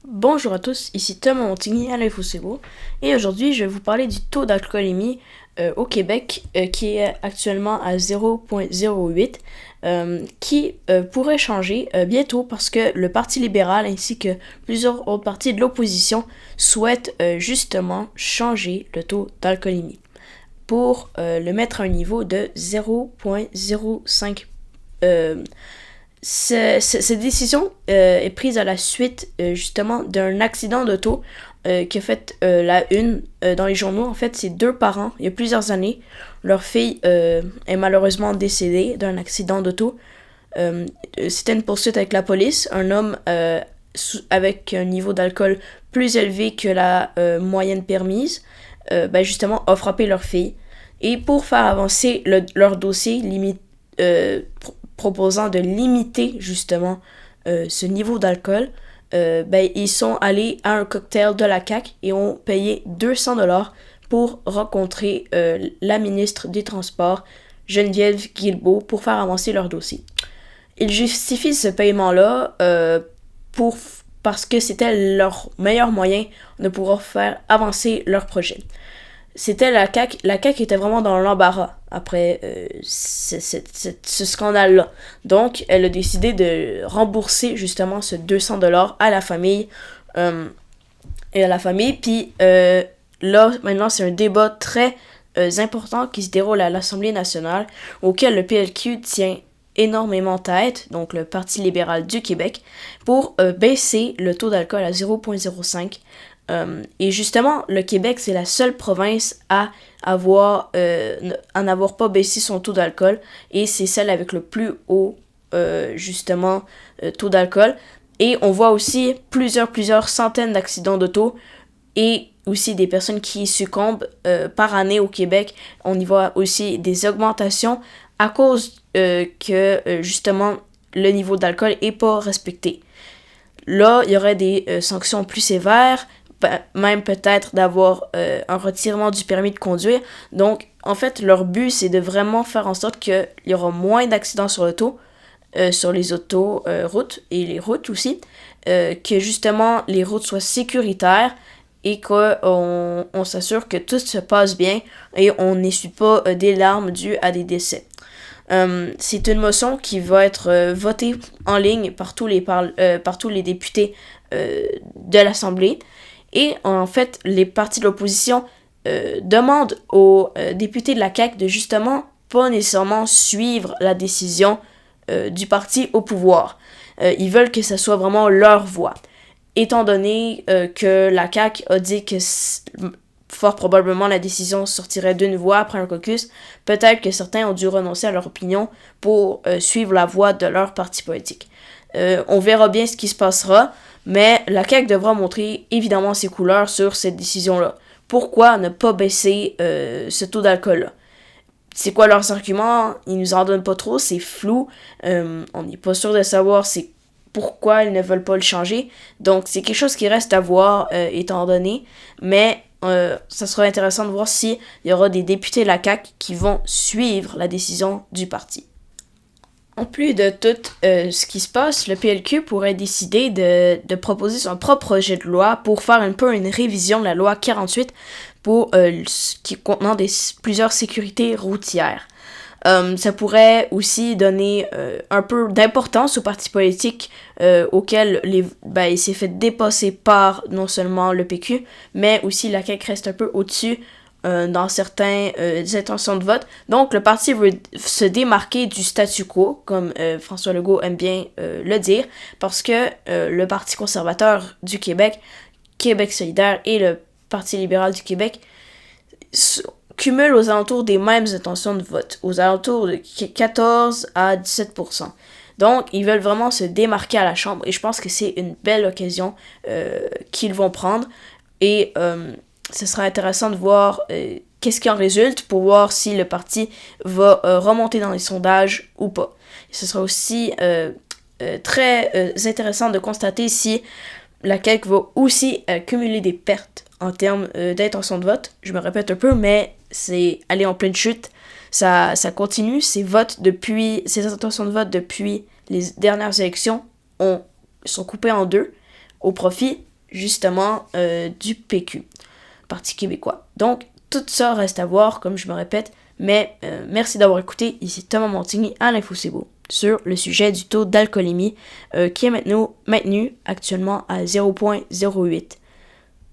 Bonjour à tous, ici Thomas Montigny à l'InfoCégo et aujourd'hui je vais vous parler du taux d'alcoolémie au Québec qui est actuellement à 0,08 qui pourrait changer bientôt parce que le Parti libéral ainsi que plusieurs autres partis de l'opposition souhaitent justement changer le taux d'alcoolémie pour le mettre à un niveau de 0,05. Cette décision est prise à la suite justement d'un accident d'auto qui a fait la une dans les journaux. En fait, c'est deux parents, il y a plusieurs années. Leur fille est malheureusement décédée d'un accident d'auto. C'était une poursuite avec la police. Un homme avec un niveau d'alcool plus élevé que la moyenne permise, justement, a frappé leur fille. Et pour faire avancer leur dossier, proposant de limiter justement ce niveau d'alcool, ils sont allés à un cocktail de la CAQ et ont payé 200$ pour rencontrer la ministre des Transports, Geneviève Guilbeault, pour faire avancer leur dossier. Ils justifient ce paiement-là parce que c'était leur meilleur moyen de pouvoir faire avancer leur projet. C'était la CAQ. La CAQ était vraiment dans l'embarras après ce scandale-là. Donc, elle a décidé de rembourser justement ce 200$ à la famille. Puis là, maintenant, c'est un débat très important qui se déroule à l'Assemblée nationale, auquel le PLQ tient énormément tête, donc le Parti libéral du Québec, pour baisser le taux d'alcool à 0,05. Et justement, le Québec, c'est la seule province à n'avoir pas baissé son taux d'alcool, et c'est celle avec le plus haut, taux d'alcool. Et on voit aussi plusieurs centaines d'accidents d'auto et aussi des personnes qui succombent par année au Québec. On y voit aussi des augmentations à cause que justement le niveau d'alcool est pas respecté. Là, il y aurait des sanctions plus sévères, même peut-être d'avoir un retirement du permis de conduire. Donc, en fait, leur but, c'est de vraiment faire en sorte qu'il y aura moins d'accidents sur sur les autoroutes et les routes aussi, que justement les routes soient sécuritaires et qu'on s'assure que tout se passe bien et on n'essuie pas des larmes dues à des décès. C'est une motion qui va être votée en ligne par tous les députés de l'Assemblée. Et en fait, les partis de l'opposition demandent aux députés de la CAQ de justement pas nécessairement suivre la décision du parti au pouvoir. Ils veulent que ce soit vraiment leur voix. Étant donné que la CAQ a dit que fort probablement la décision sortirait d'une voix après un caucus, peut-être que certains ont dû renoncer à leur opinion pour suivre la voie de leur parti politique. On verra bien ce qui se passera, mais la CAQ devra montrer évidemment ses couleurs sur cette décision-là. Pourquoi ne pas baisser ce taux d'alcool-là? C'est quoi leurs arguments? Ils nous en donnent pas trop, c'est flou. On n'est pas sûr de savoir c'est pourquoi ils ne veulent pas le changer. Donc c'est quelque chose qui reste à voir étant donné. Mais ça sera intéressant de voir s'il y aura des députés de la CAQ qui vont suivre la décision du parti. En plus de tout ce qui se passe, le PLQ pourrait décider de proposer son propre projet de loi pour faire un peu une révision de la loi 48 qui contenant plusieurs sécurités routières. Ça pourrait aussi donner un peu d'importance aux partis politiques auxquels il s'est fait dépasser par non seulement le PQ, mais aussi la CAQ reste un peu au-dessus dans certaines intentions de vote. Donc, le parti veut se démarquer du statu quo, comme François Legault aime bien le dire, parce que le Parti conservateur du Québec, Québec solidaire et le Parti libéral du Québec cumulent aux alentours des mêmes intentions de vote, aux alentours de 14 à 17%. Donc, ils veulent vraiment se démarquer à la Chambre et je pense que c'est une belle occasion qu'ils vont prendre. Et ce sera intéressant de voir qu'est-ce qui en résulte pour voir si le parti va remonter dans les sondages ou pas. Et ce sera aussi très intéressant de constater si la CAQ va aussi cumuler des pertes en termes d'intention de vote. Je me répète un peu, mais c'est aller en pleine chute. Ça continue. Ces intentions de vote depuis les dernières élections sont coupées en deux au profit justement du PQ, Parti québécois. Donc, tout ça reste à voir, comme je me répète, mais merci d'avoir écouté. Ici Thomas Montigny à l'Info C'est Beau sur le sujet du taux d'alcoolémie qui est maintenant maintenu actuellement à 0,08.